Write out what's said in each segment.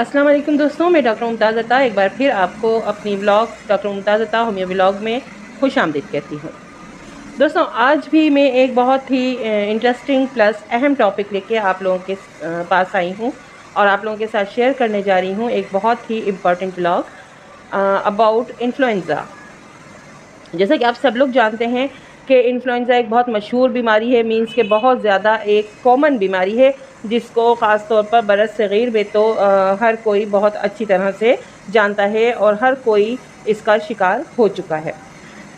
अस्सलाम वालेकुम दोस्तों, मैं डॉक्टर मुमताज़ अता एक बार फिर आपको अपनी व्लॉग डॉक्टर मुमताज़ अता होमियो व्लॉग में खुश आमदीद कहती हूँ। दोस्तों, आज भी मैं एक बहुत ही इंटरेस्टिंग प्लस अहम टॉपिक लेके आप लोगों के पास आई हूँ और आप लोगों के साथ शेयर करने जा रही हूँ एक बहुत ही इम्पॉर्टेंट व्लॉग अबाउट इन्फ्लुएंज़ा। जैसा कि आप सब लोग जानते हैं कि इन्फ्लुएंज़ा एक बहुत मशहूर बीमारी है, मींस के बहुत ज़्यादा एक कॉमन बीमारी है जिसको ख़ास तौर पर बरस सग़ीर में तो हर कोई बहुत अच्छी तरह से जानता है और हर कोई इसका शिकार हो चुका है।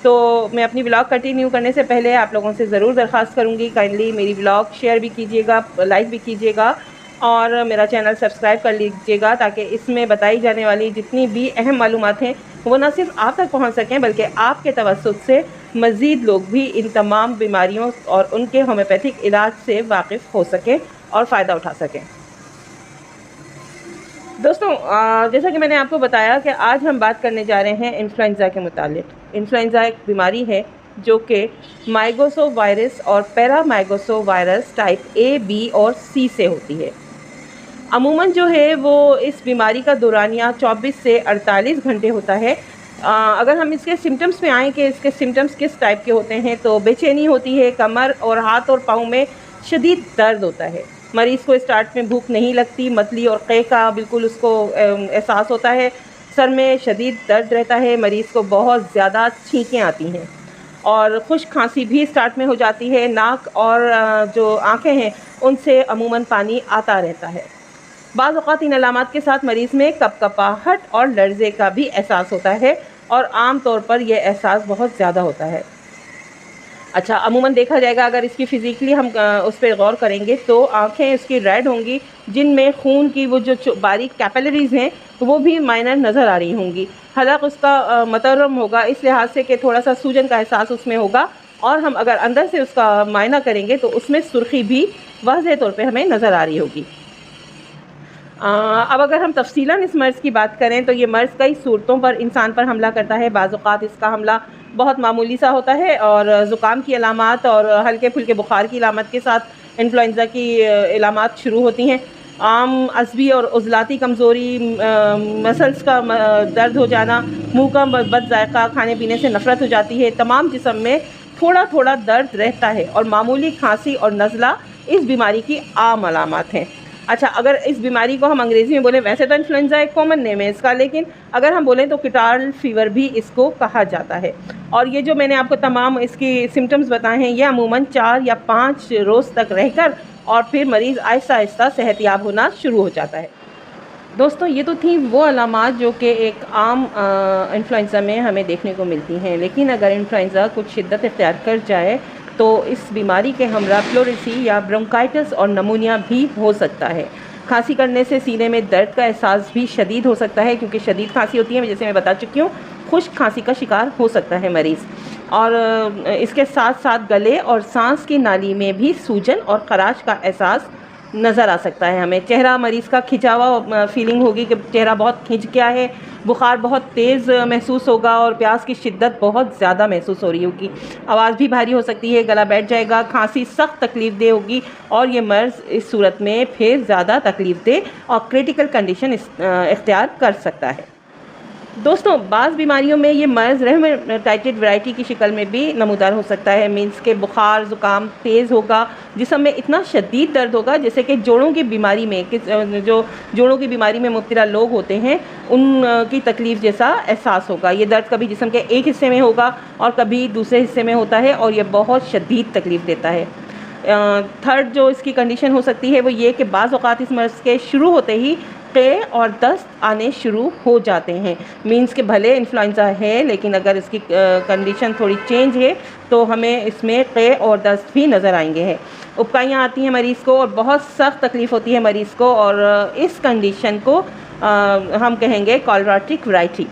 तो मैं अपनी व्लॉग कंटिन्यू करने से पहले आप लोगों से ज़रूर दरख्वास्त करूँगी, काइंडली मेरी व्लॉग शेयर भी कीजिएगा, लाइक भी कीजिएगा और मेरा चैनल सब्सक्राइब कर लीजिएगा ताकि इसमें बताई जाने वाली जितनी भी अहम मालूमात हैं वो न सिर्फ आप तक पहुंच सकें बल्कि आपके तवज्जुह से मज़ीद लोग भी इन तमाम बीमारियों और उनके होम्योपैथिक इलाज से वाकिफ़ हो सकें और फ़ायदा उठा सकें। दोस्तों, जैसा कि मैंने आपको बताया कि आज हम बात करने जा रहे हैं इन्फ्लुएंज़ा के मुतालिक। इन्फ्लुएंज़ा एक बीमारी है जो कि माइगोसो वायरस और पैरामाइगोसो वायरस टाइप ए, बी और सी से होती है। अमूमन जो है वो इस बीमारी का दौरानिया 24 से 48 घंटे होता है। अगर हम इसके सिम्टम्स में आएँ कि इसके सिम्टम्स किस टाइप के होते हैं तो बेचैनी होती है, कमर और हाथ और पाँव में शदीद दर्द होता है। मरीज़ को स्टार्ट में भूख नहीं लगती, मतली और क़े का बिल्कुल उसको एहसास होता है। सर में शदीद दर्द रहता है, मरीज़ को बहुत ज़्यादा छींकें आती हैं और खुश्क खांसी भी स्टार्ट में हो जाती है। नाक और जो आँखें हैं उनसे अमूमन पानी आता रहता है। बाज़ औक़ात इन अलामात के साथ मरीज़ में कपकपाहट और लर्ज़े का भी एहसास होता है और आम तौर पर यह एहसास बहुत ज़्यादा होता है। अच्छा, अमूमन देखा जाएगा अगर इसकी फ़िज़िकली हम उस पर गौर करेंगे तो आँखें इसकी रेड होंगी, जिनमें खून की वो जो बारीक कैपिलरीज़ हैं वो भी माइनर नज़र आ रही होंगी। हलक़ उसका मतरम होगा इस लिहाज से कि थोड़ा सा सूजन का एहसास उसमें होगा और हम अगर अंदर से उसका मायना करेंगे तो उसमें सुर्खी भी वाज़ेह तौर पे हमें नज़र आ रही होगी। अब अगर हम तफ़सीलन इस मर्ज़ की बात करें तो ये मर्ज़ कई सूरतों पर इंसान पर हमला करता है। बाज़ औक़ात इसका हमला बहुत मामूली सा होता है और ज़ुकाम की अलामात और हल्के फुल्के बुखार की अलामत के साथ इन्फ्लुएंज़ा की अलामात शुरू होती हैं। आम अज़बी और उज़लाती कमज़ोरी, मसल्स का दर्द हो जाना, मुँह का बद ज़ायक़ा, खाने पीने से नफ़रत हो जाती है, तमाम जिस्म में थोड़ा थोड़ा दर्द रहता है और मामूली खांसी और नज़ला इस बीमारी की आम अलामात हैं। अच्छा, अगर इस बीमारी को हम अंग्रेज़ी में बोलें, वैसे तो इन्फ्लुएंज़ा एक कॉमन नेम है इसका, लेकिन अगर हम बोलें तो कीटार्ल फ़ीवर भी इसको कहा जाता है। और ये जो मैंने आपको तमाम इसकी सिम्टम्स बताए हैं ये अमूमन 4 या 5 रोज़ तक रहकर और फिर मरीज़ आहिस्ता आहिस्ता सेहतियाब होना शुरू हो जाता है। दोस्तों, ये तो थी वो अलामात जो कि एक आम इन्फ्लुएंज़ा में हमें देखने को मिलती हैं, लेकिन अगर इन्फ्लुएंज़ा कुछ शिद्दत इख्तियार कर जाए तो इस बीमारी के हमरा प्लोरेसी या ब्रोंकाइटिस और नमूनिया भी हो सकता है। खांसी करने से सीने में दर्द का एहसास भी शदीद हो सकता है, क्योंकि शदीद खांसी होती है, जैसे मैं बता चुकी हूँ, खुश्क खांसी का शिकार हो सकता है मरीज़। और इसके साथ साथ गले और सांस की नाली में भी सूजन और ख़राश का एहसास नज़र आ सकता है हमें। चेहरा मरीज़ का खिंचा हुआ फीलिंग होगी कि चेहरा बहुत खिंच गया है, बुखार बहुत तेज़ महसूस होगा और प्यास की शिद्दत बहुत ज़्यादा महसूस हो रही होगी। आवाज़ भी भारी हो सकती है, गला बैठ जाएगा, खांसी सख्त तकलीफ़ दे होगी और ये मर्ज़ इस सूरत में फिर ज़्यादा तकलीफ़ दे और क्रिटिकल कंडीशन इख्तियार कर सकता है। दोस्तों, बाज़ बीमारियों में ये मर्ज़ रेहमेटाइटिस वैरायटी की शक्ल में भी नमूदार हो सकता है। मीन्स के बुखार ज़ुकाम तेज़ होगा, जिस्म में इतना शदीद दर्द होगा जैसे कि जोड़ों की बीमारी में जो जोड़ों की बीमारी में मुब्तला लोग होते हैं उनकी तकलीफ़ जैसा एहसास होगा। ये दर्द कभी जिस्म के एक हिस्से में होगा और कभी दूसरे हिस्से में होता है और ये बहुत शदीद तकलीफ़ देता है। थर्ड जो इसकी कंडीशन हो सकती है वो ये कि बाज़ औक़ात इस मर्ज़ के शुरू होते ही क़े और दस्त आने शुरू हो जाते हैं। मींस के भले इन्फ्लुएंज़ा है लेकिन अगर इसकी कंडीशन थोड़ी चेंज है तो हमें इसमें क़े और दस्त भी नज़र आएंगे हैं। उबकाइयाँ आती हैं मरीज़ को और बहुत सख्त तकलीफ़ होती है मरीज़ को और इस कंडीशन को हम कहेंगे कोलरेटिक वैरायटी।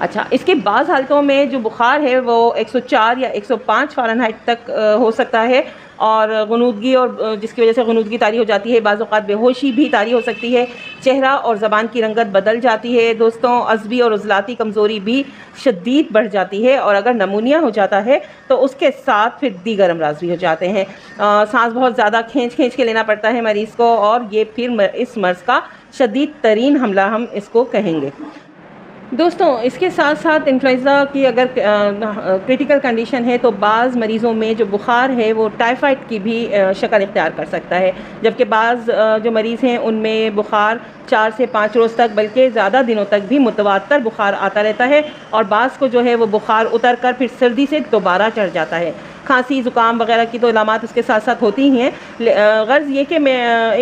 अच्छा, इसके बाज़ हालतों में जो बुखार है वो 104 या 105 फ़ारेनहाइट तक हो सकता है और गुनूदगी और जिसकी वजह से गुनूदगी तारी हो जाती है, बाज़ औक़ात बेहोशी भी तारी हो सकती है, चेहरा और ज़बान की रंगत बदल जाती है दोस्तों, अज़बी और उज़लाती कमज़ोरी भी शदीद बढ़ जाती है, और अगर नमूनिया हो जाता है तो उसके साथ फिर दीगर अमराज़ भी हो जाते हैं। सांस बहुत ज़्यादा खींच के लेना पड़ता है मरीज़ को, और ये फिर इस मर्ज़ का शदीद तरीन हमला हम इसको कहेंगे। दोस्तों इसके साथ साथ इन्फ्लुएंज़ा की अगर क्रिटिकल कंडीशन है तो बाज़ मरीज़ों में जो बुखार है वो टाइफाइड की भी शक्ल इख्तियार कर सकता है, जबकि बाज़ जो मरीज़ हैं उनमें बुखार 4 से 5 रोज़ तक बल्कि ज़्यादा दिनों तक भी मुतवातर बुखार आता रहता है, और बाज़ को जो है वो बुखार उतर कर फिर सर्दी से दोबारा चढ़ जाता है। खांसी ज़ुकाम वगैरह की तो अलामात उसके साथ साथ होती ही हैं। गर्ज़ ये कि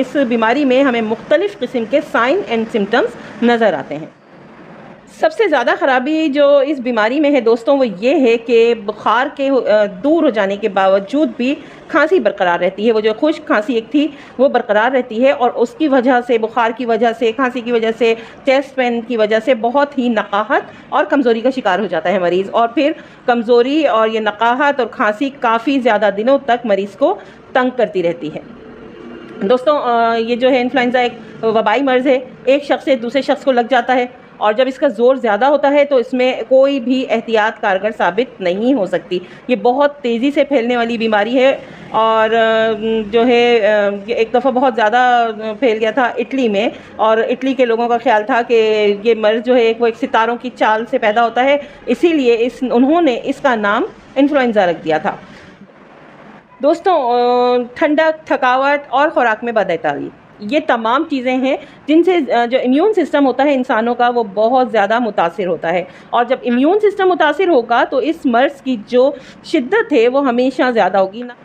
इस बीमारी में हमें मुख्तलिफ़ किस्म के साइन एंड सिम्टम्स नज़र आते हैं। सबसे ज़्यादा ख़राबी जो इस बीमारी में है दोस्तों वो ये है कि बुखार के दूर हो जाने के बावजूद भी खांसी बरकरार रहती है। वो जो खुश्क खांसी एक थी वो बरकरार रहती है, और उसकी वजह से, बुखार की वजह से, खांसी की वजह से, चेस्ट पेन की वजह से बहुत ही नकाहत और कमज़ोरी का शिकार हो जाता है मरीज़, और फिर कमज़ोरी और ये नकाहत और खांसी काफ़ी ज़्यादा दिनों तक मरीज़ को तंग करती रहती है। दोस्तों ये जो है इन्फ्लुएंज़ा एक वबाई मर्ज़ है, एक शख्स से दूसरे शख्स को लग जाता है, और जब इसका ज़ोर ज़्यादा होता है तो इसमें कोई भी एहतियात कारगर साबित नहीं हो सकती। ये बहुत तेज़ी से फैलने वाली बीमारी है, और जो है एक दफ़ा बहुत ज़्यादा फैल गया था इटली में, और इटली के लोगों का ख्याल था कि ये मर्ज़ जो है वो एक सितारों की चाल से पैदा होता है, इसीलिए उन्होंने इसका नाम इन्फ्लुएंज़ा रख दिया था। दोस्तों ठंडक, थकावट और ख़ुराक में बदअताली, ये तमाम चीज़ें हैं जिनसे जो इम्यून सिस्टम होता है इंसानों का वो बहुत ज़्यादा मुतासिर होता है, और जब इम्यून सिस्टम मुतासिर होगा तो इस मर्ज़ की जो शिद्दत है वो हमेशा ज़्यादा होगी ना।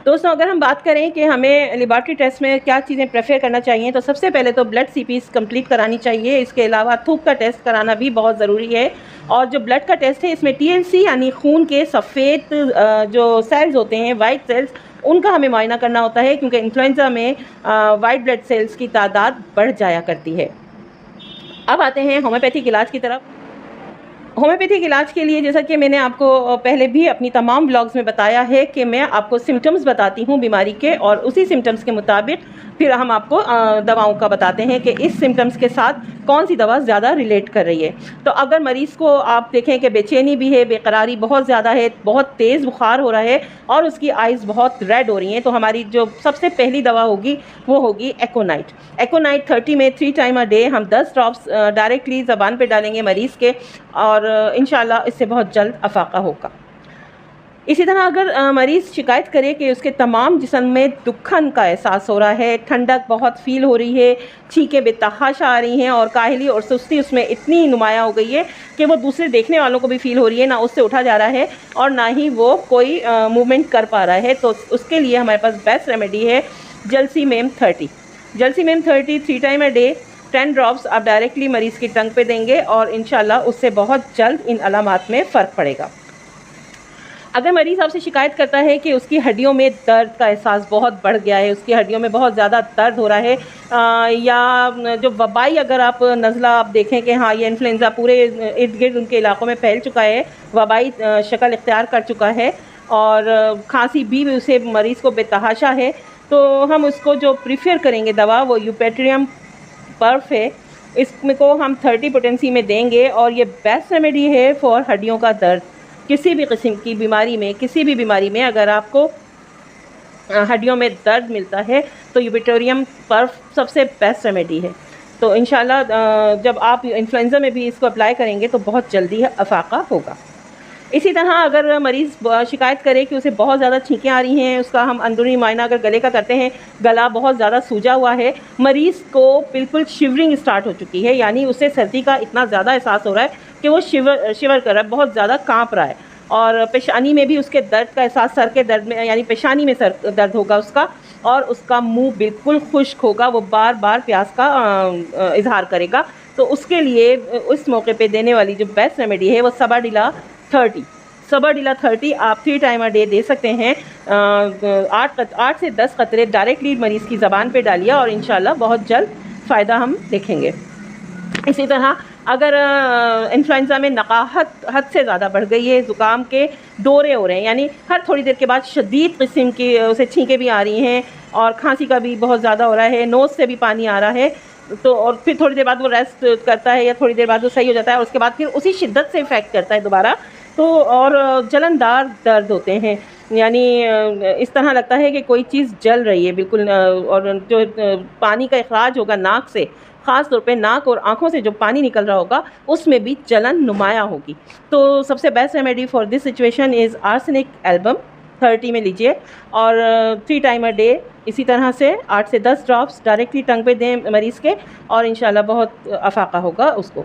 दोस्तों अगर हम बात करें कि हमें लेबॉरेटरी टेस्ट में क्या चीज़ें प्रेफर करना चाहिए, तो सबसे पहले तो ब्लड सीपीस कंप्लीट करानी चाहिए। इसके अलावा थूक का टेस्ट कराना भी बहुत ज़रूरी है, और जो ब्लड का टेस्ट है इसमें टीएलसी यानी खून के सफ़ेद जो सेल्स होते हैं, वाइट सेल्स, उनका हमें मुआयना करना होता है, क्योंकि इन्फ्लुएंज़ा में वाइट ब्लड सेल्स की तादाद बढ़ जाया करती है। अब आते हैं होम्योपैथिक इलाज की तरफ। होम्योपैथिक इलाज के लिए जैसा कि मैंने आपको पहले भी अपनी तमाम ब्लॉग्स में बताया है कि मैं आपको सिम्टम्स बताती हूँ बीमारी के, और उसी सिम्टम्स के मुताबिक फिर हम आपको दवाओं का बताते हैं कि इस सिम्टम्स के साथ कौन सी दवा ज़्यादा रिलेट कर रही है। तो अगर मरीज़ को आप देखें कि बेचैनी भी है, बेकरारी बहुत ज़्यादा है, बहुत तेज़ बुखार हो रहा है और उसकी आइज़ बहुत रेड हो रही हैं, तो हमारी जो सबसे पहली दवा होगी वो होगी एकोनाइट। एकोनाइट 30 में 3 टाइम अ डे हम 10 ड्रॉप्स डायरेक्टली ज़बान पे डालेंगे मरीज़ के, और इंशाल्लाह इससे बहुत जल्द अफाका होगा। इसी तरह अगर मरीज़ शिकायत करे कि उसके तमाम जिस्म में दुखन का एहसास हो रहा है, ठंडक बहुत फ़ील हो रही है, छींकें बेतहाशा आ रही हैं, और काहली और सुस्ती उसमें इतनी नुमायाँ हो गई है कि वो दूसरे देखने वालों को भी फ़ील हो रही है, ना उससे उठा जा रहा है और ना ही वो कोई मूवमेंट कर पा रहा है, तो उसके लिए हमारे पास बेस्ट रेमेडी है जलसीमेम 30। जलसीमेम 30 3 टाइम अ डे 10 ड्रॉप्स आप डायरेक्टली मरीज़ की टंग पे देंगे, और इंशाल्लाह उससे बहुत जल्द इन अलामात में फ़र्क पड़ेगा। अगर मरीज़ आपसे शिकायत करता है कि उसकी हड्डियों में दर्द का एहसास बहुत बढ़ गया है, उसकी हड्डियों में बहुत ज़्यादा दर्द हो रहा है, या जो वबाई अगर आप नज़ला आप देखें कि हाँ ये इन्फ्लुएंज़ा पूरे इर्द गिर्द उनके इलाक़ों में फैल चुका है, वबाई शक्ल इख्तियार कर चुका है, और खांसी भी उसे मरीज़ को बेतहाशा है, तो हम उसको जो प्रीफर करेंगे दवा वो यूपेट्रियम पर्फ है। इसको हम 30 पोटेंसी में देंगे, और ये बेस्ट रेमेडी है फॉर हड्डियों का दर्द। किसी भी किस्म की बीमारी में, किसी भी बीमारी में अगर आपको हड्डियों में दर्द मिलता है तो यूपेट्रियम पर्फ सबसे बेस्ट रेमेडी है। तो इंशाल्लाह जब आप इन्फ्लुएंज़ा में भी इसको अप्लाई करेंगे तो बहुत जल्दी अफाका होगा। इसी तरह अगर मरीज़ शिकायत करे कि उसे बहुत ज़्यादा छींकें आ रही हैं, उसका हम अंदरूनी मायना अगर गले का करते हैं, गला बहुत ज़्यादा सूजा हुआ है, मरीज़ को बिल्कुल शिवरिंग स्टार्ट हो चुकी है, यानी उसे सर्दी का इतना ज़्यादा एहसास हो रहा है कि वो शिवर कर रहा है, बहुत ज़्यादा काँप रहा है, और पेशानी में भी उसके दर्द का एहसास, सर के दर्द में यानी पेशानी में सर दर्द होगा उसका, और उसका मुंह बिल्कुल खुश्क होगा, वो बार बार प्यास का इजहार करेगा। तो उसके लिए उस मौके पे देने वाली जो बेस्ट रेमेडी है वो सबाडिला 30। सबाडिला 30 आप 3 टाइम अ डे दे सकते हैं। 8 से 10 कतरे डायरेक्टली मरीज़ की ज़बान पे डालिए, और इंशाल्लाह बहुत जल्द फ़ायदा हम देखेंगे। इसी तरह अगर इन्फ्लुएंज़ा में नकाहत हद से ज़्यादा बढ़ गई है, ज़ुकाम के दौरे हो रहे हैं, यानी हर थोड़ी देर के बाद शदीद किस्म की उसे छींकें भी आ रही हैं और खांसी का भी बहुत ज़्यादा हो रहा है, नोज़ से भी पानी आ रहा है, तो और फिर थोड़ी देर बाद वो रेस्ट करता है या थोड़ी देर बाद वो सही हो जाता है और उसके बाद फिर उसी शिद्दत से इफ़ेक्ट करता है दोबारा, तो और जलनदार दर्द होते हैं, यानी इस तरह लगता है कि कोई चीज़ जल रही है बिल्कुल, और जो पानी का इखराज होगा नाक से, ख़ास तौर पे नाक और आँखों से जो पानी निकल रहा होगा उसमें भी जलन नुमायाँ होगी। तो सबसे best remedy for this situation is arsenic album 30 में लीजिए और 3 टाइम अ डे इसी तरह से 8 से 10 ड्रॉप्स डायरेक्टली टंग पे दें मरीज़ के और इंशाल्लाह बहुत अफाका होगा उसको।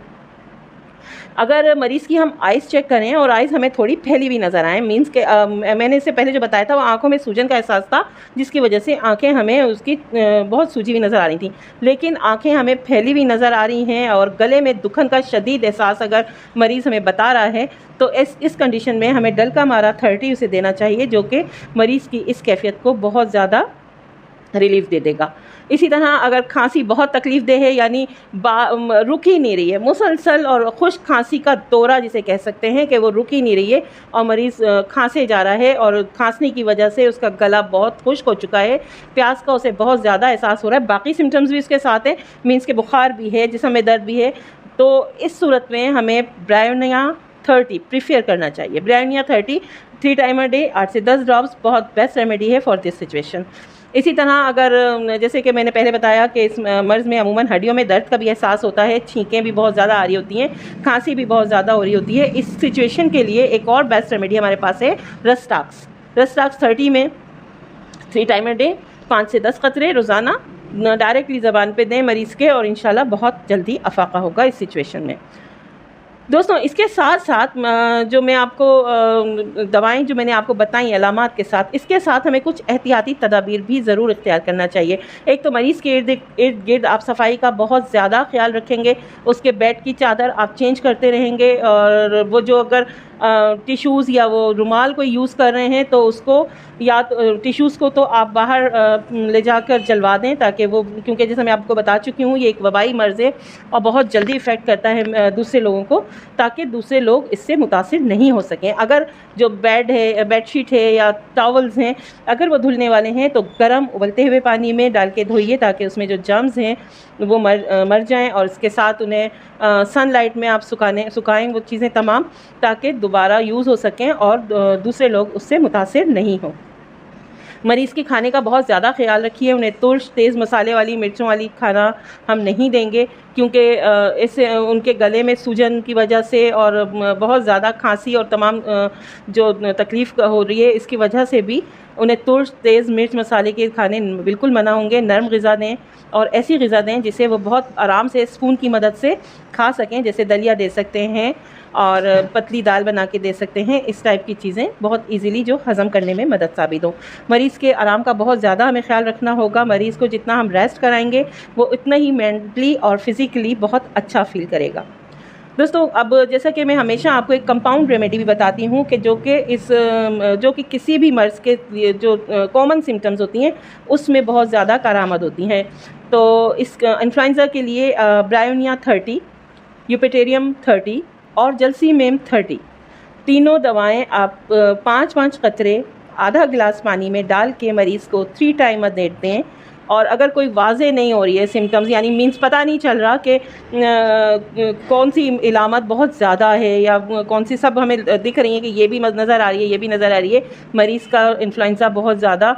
अगर मरीज़ की हम आइज़ चेक करें और आइज़ हमें थोड़ी फैली हुई नज़र आए, मींस के मैंने इससे पहले जो बताया था वो आँखों में सूजन का एहसास था जिसकी वजह से आँखें हमें उसकी बहुत सूजी हुई नज़र आ रही थी, लेकिन आँखें हमें फैली हुई नज़र आ रही हैं और गले में दुखन का शदीद एहसास अगर मरीज़ हमें बता रहा है तो इस कंडीशन में हमें डल्का मारा 30 उसे देना चाहिए, जो कि मरीज़ की इस कैफियत को बहुत ज़्यादा रिलीफ दे देगा। इसी तरह अगर खांसी बहुत तकलीफ़ दे है, यानी रुक ही नहीं रही है, मुसलसल और खुश्क खांसी का दौरा जिसे कह सकते हैं कि वो रुक ही नहीं रही है और मरीज़ खांसे जा रहा है और खांसने की वजह से उसका गला बहुत खुश्क हो चुका है, प्यास का उसे बहुत ज़्यादा एहसास हो रहा है, बाकी सिम्टम्स भी उसके साथ हैं, मीन्स के बुखार भी है, जिस्म में दर्द भी है, तो इस सूरत में हमें ब्रायोनिया 30 प्रीफर करना चाहिए। ब्रायोनिया 30 3 टाइम अ डे 8 से 10 ड्रॉप्स बहुत बेस्ट रेमेडी है फॉर दिस सिचुएशन। इसी तरह अगर जैसे कि मैंने पहले बताया कि इस मर्ज़ में अमूमन हड्डियों में दर्द का भी एहसास होता है, छींकें भी बहुत ज़्यादा आ रही होती हैं, खांसी भी बहुत ज़्यादा हो रही होती है, इस सिचुएशन के लिए एक और बेस्ट रेमेडी हमारे पास है रस्टाक्स। रस्टाक्स 30 में 3 टाइम अ डे 5 से 10 कतरे रोज़ाना डायरेक्टली ज़बान पे दें मरीज़ के और इंशाल्लाह बहुत जल्दी अफाका होगा इस सिचुएशन में। दोस्तों इसके साथ साथ जो मैं आपको दवाएं जो मैंने आपको बताई अलामात के साथ, इसके साथ हमें कुछ एहतियाती तदाबीर भी ज़रूर इख्तियार करना चाहिए। एक तो मरीज़ के इर्द गिर्द आप सफाई का बहुत ज़्यादा ख्याल रखेंगे, उसके बेड की चादर आप चेंज करते रहेंगे और वो जो अगर टिश्यूज़ या वो रुमाल कोई यूज़ कर रहे हैं तो उसको या टिश्यूज़ को तो आप बाहर ले जाकर जलवा दें, ताकि वो, क्योंकि जैसे मैं आपको बता चुकी हूँ ये एक वबाई मर्ज़ है और बहुत जल्दी इफ़ेक्ट करता है दूसरे लोगों को, ताकि दूसरे लोग इससे मुतासिर नहीं हो सकें। अगर जो बेड है, बेडशीट है या टॉवल्स हैं, अगर वो धुलने वाले हैं तो गर्म उबलते हुए पानी में डाल के धोइए ताकि उसमें जो जर्म्स हैं वो मर जाएं और इसके साथ उन्हें सनलाइट में आप सुखाएं वो चीज़ें तमाम, ताकि दोबारा यूज़ हो सकें और दूसरे लोग उससे मुतासिर नहीं हों। मरीज़ के खाने का बहुत ज़्यादा ख्याल रखिए, उन्हें तुर्श तेज़ मसाले वाली मिर्चों वाली खाना हम नहीं देंगे, क्योंकि इससे उनके गले में सूजन की वजह से और बहुत ज़्यादा खांसी और तमाम जो तकलीफ़ हो रही है इसकी वजह से भी उन्हें तुर्श तेज़ मिर्च मसाले के खाने बिल्कुल मना होंगे। नरम ग़िज़ा दें और ऐसी ग़िज़ा दें जिसे वो बहुत आराम से स्पून की मदद से खा सकें, जैसे दलिया दे सकते हैं और पतली दाल बना के दे सकते हैं। इस टाइप की चीज़ें बहुत इजीली जो हज़म करने में मदद साबित हो। मरीज़ के आराम का बहुत ज़्यादा हमें ख्याल रखना होगा। मरीज़ को जितना हम रेस्ट कराएंगे वो उतना ही मेंटली और फिज़िकली बहुत अच्छा फील करेगा। दोस्तों अब जैसा कि मैं हमेशा आपको एक कंपाउंड रेमेडी भी बताती हूँ कि जो कि किसी भी मर्ज़ के जो कॉमन सिम्टम्स होती हैं उसमें बहुत ज़्यादा कारामद होती हैं। तो इस इन्फ्लुएंज़ा के लिए ब्रायोनिया 30, यूपेटेरियम 30 और जलसीमेम 30 तीनों दवाएं आप 5-5 कतरे आधा गिलास पानी में डाल के मरीज़ को 3 टाइम अ डे दें। और अगर कोई वाज़े नहीं हो रही है सिम्टम्स, यानी मीन्स पता नहीं चल रहा कि कौन सी इलामत बहुत ज़्यादा है या कौन सी सब हमें दिख रही है कि ये भी नज़र आ रही है, ये भी नज़र आ रही है, मरीज़ का इन्फ्लुएंज़ा बहुत ज़्यादा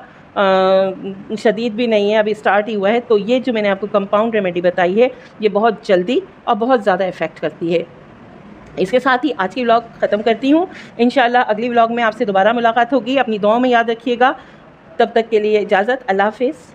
शदीद भी नहीं है, अभी स्टार्ट ही हुआ है, तो ये जो मैंने आपको कंपाउंड रेमेडी बताई है ये बहुत जल्दी और बहुत ज़्यादा इफ़ेक्ट करती है। इसके साथ ही आज की व्लॉग ख़त्म करती हूँ। इंशाल्लाह अगली व्लॉग में आपसे दोबारा मुलाकात होगी। अपनी दुआओं में याद रखिएगा। तब तक के लिए इजाज़त। अल्लाह हाफ़िज़।